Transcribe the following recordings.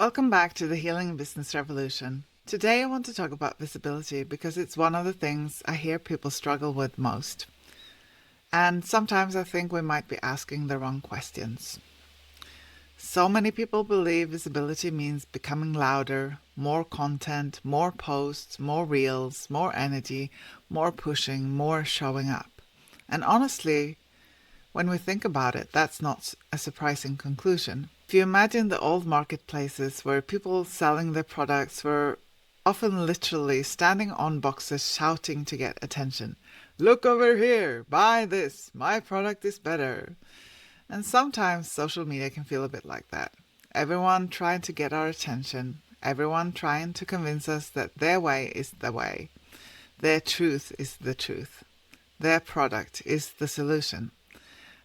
Welcome back to the Healing Business Revolution. Today I want to talk about visibility because it's one of the things I hear people struggle with most. And sometimes I think we might be asking the wrong questions. So many people believe visibility means becoming louder, more content, more posts, more reels, more energy, more pushing, more showing up. And honestly, when we think about it, that's not a surprising conclusion. If you imagine the old marketplaces where people selling their products were often literally standing on boxes shouting to get attention. Look over here, buy this, my product is better. And sometimes social media can feel a bit like that. Everyone trying to get our attention, everyone trying to convince us that their way is the way, their truth is the truth, their product is the solution.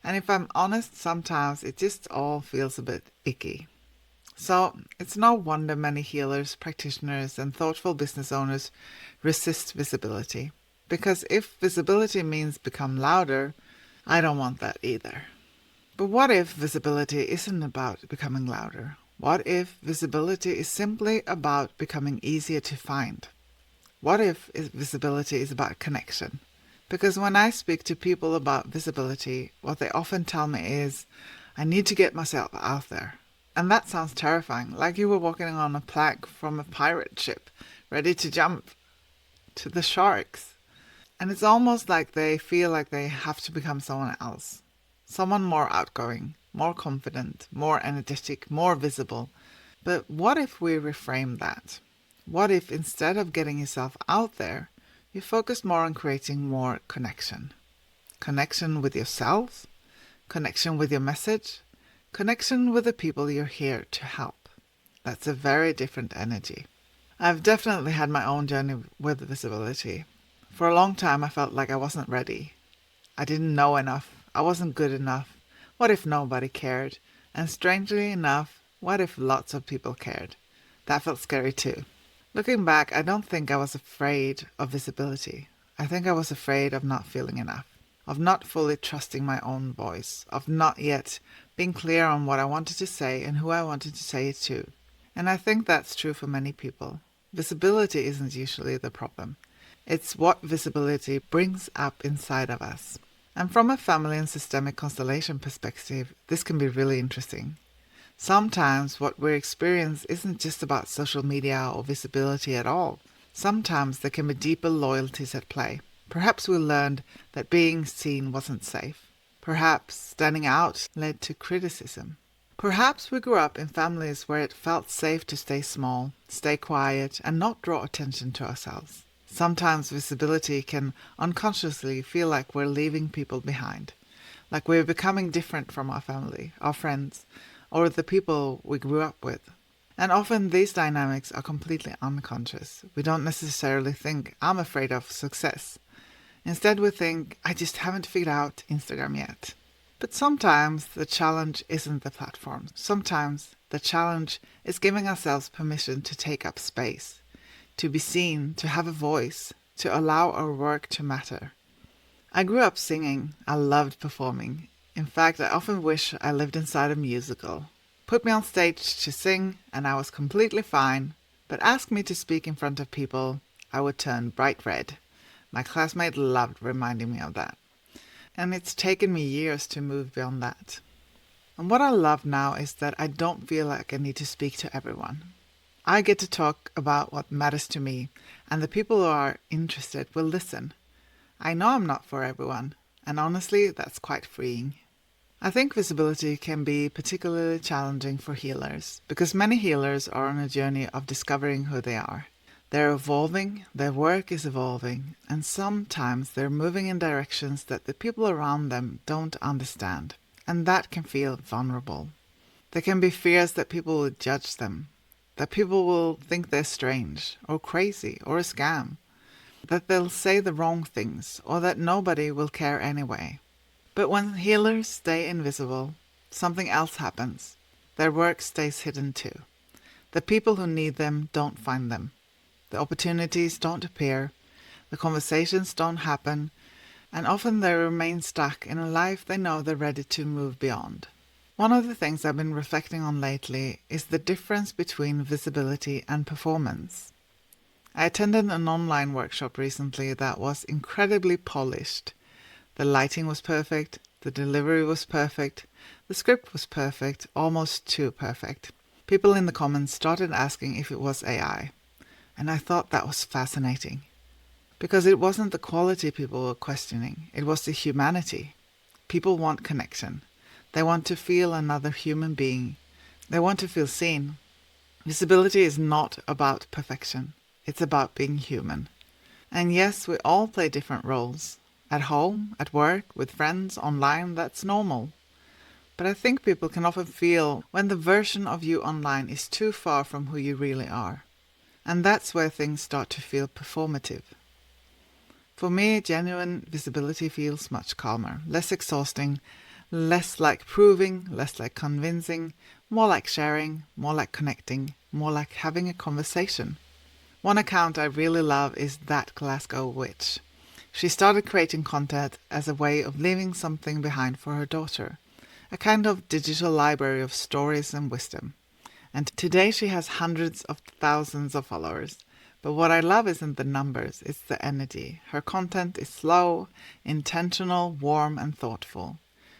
And if I'm honest, sometimes it just all feels a bit icky. So it's no wonder many healers, practitioners, and thoughtful business owners resist visibility. Because if visibility means become louder, I don't want that either. But what if visibility isn't about becoming louder? What if visibility is simply about becoming easier to find? What if visibility is about connection? Because when I speak to people about visibility, what they often tell me is, I need to get myself out there. And that sounds terrifying, like you were walking on a plank from a pirate ship, ready to jump to the sharks. And it's almost like they feel like they have to become someone else. Someone more outgoing, more confident, more energetic, more visible. But what if we reframe that? What if instead of getting yourself out there, you focus more on creating more connection? Connection with yourself, connection with your message, connection with the people you're here to help. That's a very different energy. I've definitely had my own journey with visibility. For a long time, I felt like I wasn't ready. I didn't know enough. I wasn't good enough. What if nobody cared? And strangely enough, what if lots of people cared? That felt scary too. Looking back, I don't think I was afraid of visibility. I think I was afraid of not feeling enough, of not fully trusting my own voice, of not yet being clear on what I wanted to say and who I wanted to say it to. And I think that's true for many people. Visibility isn't usually the problem. It's what visibility brings up inside of us. And from a family and systemic constellation perspective, this can be really interesting. Sometimes what we experience isn't just about social media or visibility at all. Sometimes there can be deeper loyalties at play. Perhaps we learned that being seen wasn't safe. Perhaps standing out led to criticism. Perhaps we grew up in families where it felt safe to stay small, stay quiet, and not draw attention to ourselves. Sometimes visibility can unconsciously feel like we're leaving people behind, like we're becoming different from our family, our friends, or the people we grew up with. And often these dynamics are completely unconscious. We don't necessarily think, I'm afraid of success. Instead we think, I just haven't figured out Instagram yet. But sometimes the challenge isn't the platform. Sometimes the challenge is giving ourselves permission to take up space, to be seen, to have a voice, to allow our work to matter. I grew up singing. I loved performing. In fact, I often wish I lived inside a musical. Put me on stage to sing and I was completely fine, but ask me to speak in front of people, I would turn bright red. My classmate loved reminding me of that. And it's taken me years to move beyond that. And what I love now is that I don't feel like I need to speak to everyone. I get to talk about what matters to me, and the people who are interested will listen. I know I'm not for everyone, and honestly, that's quite freeing. I think visibility can be particularly challenging for healers, because many healers are on a journey of discovering who they are. They're evolving, their work is evolving, and sometimes they're moving in directions that the people around them don't understand, and that can feel vulnerable. There can be fears that people will judge them, that people will think they're strange, or crazy, or a scam, that they'll say the wrong things, or that nobody will care anyway. But when healers stay invisible, something else happens. Their work stays hidden too. The people who need them don't find them. The opportunities don't appear. The conversations don't happen. And often they remain stuck in a life they know they're ready to move beyond. One of the things I've been reflecting on lately is the difference between visibility and performance. I attended an online workshop recently that was incredibly polished. The lighting was perfect, the delivery was perfect, the script was perfect, almost too perfect. People in the comments started asking if it was AI, and I thought that was fascinating. Because it wasn't the quality people were questioning, it was the humanity. People want connection. They want to feel another human being. They want to feel seen. Visibility is not about perfection. It's about being human. And yes, we all play different roles. At home, at work, with friends, online, that's normal. But I think people can often feel when the version of you online is too far from who you really are. And that's where things start to feel performative. For me, genuine visibility feels much calmer, less exhausting, less like proving, less like convincing, more like sharing, more like connecting, more like having a conversation. One account I really love is That Glasgow Witch. She started creating content as a way of leaving something behind for her daughter, a kind of digital library of stories and wisdom. And today she has hundreds of thousands of followers. But what I love isn't the numbers, it's the energy. Her content is slow, intentional, warm and thoughtful.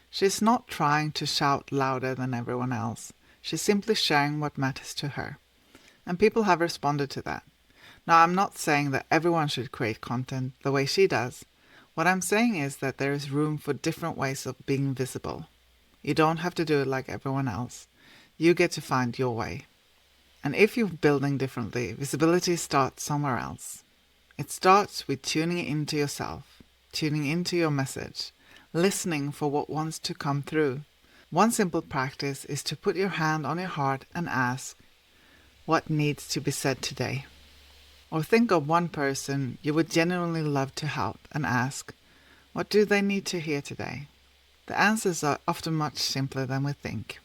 She's not trying to shout louder than everyone else. She's simply sharing what matters to her. And people have responded to that. Now, I'm not saying that everyone should create content the way she does. What I'm saying is that there is room for different ways of being visible. You don't have to do it like everyone else. You get to find your way. And if you're building differently, visibility starts somewhere else. It starts with tuning into yourself, tuning into your message, listening for what wants to come through. One simple practice is to put your hand on your heart and ask, what needs to be said today? Or think of one person you would genuinely love to help and ask, what do they need to hear today? The answers are often much simpler than we think.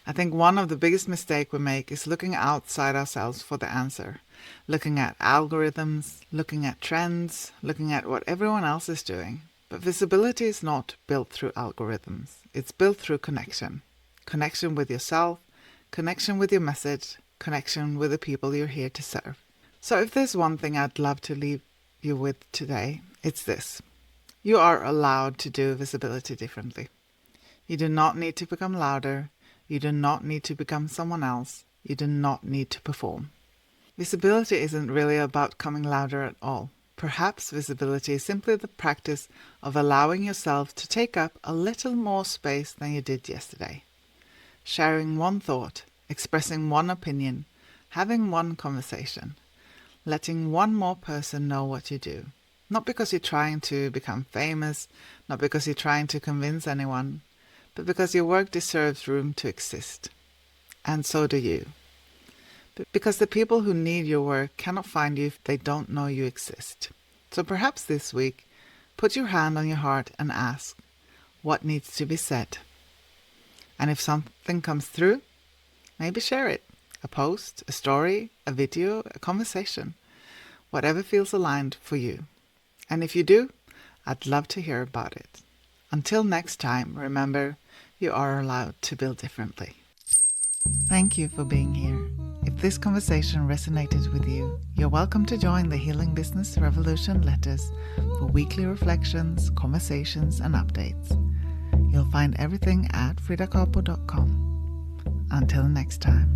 I think one of the biggest mistakes we make is looking outside ourselves for the answer, looking at algorithms, looking at trends, looking at what everyone else is doing. But visibility is not built through algorithms. It's built through connection. Connection with yourself, connection with your message, connection with the people you're here to serve. So if there's one thing I'd love to leave you with today, it's this. You are allowed to do visibility differently. You do not need to become louder. You do not need to become someone else. You do not need to perform. Visibility isn't really about coming louder at all. Perhaps visibility is simply the practice of allowing yourself to take up a little more space than you did yesterday. Sharing one thought, expressing one opinion, having one conversation, letting one more person know what you do. Not because you're trying to become famous, not because you're trying to convince anyone, but because your work deserves room to exist. And so do you. But because the people who need your work cannot find you if they don't know you exist. So perhaps this week, put your hand on your heart and ask, what needs to be said? And if something comes through, maybe share it. A post, a story, a video, a conversation. Whatever feels aligned for you. And if you do, I'd love to hear about it. Until next time, remember, you are allowed to build differently. Thank you for being here. If this conversation resonated with you, you're welcome to join the Healing Business Revolution letters for weekly reflections, conversations, and updates. You'll find everything at fridacapo.com. Until next time.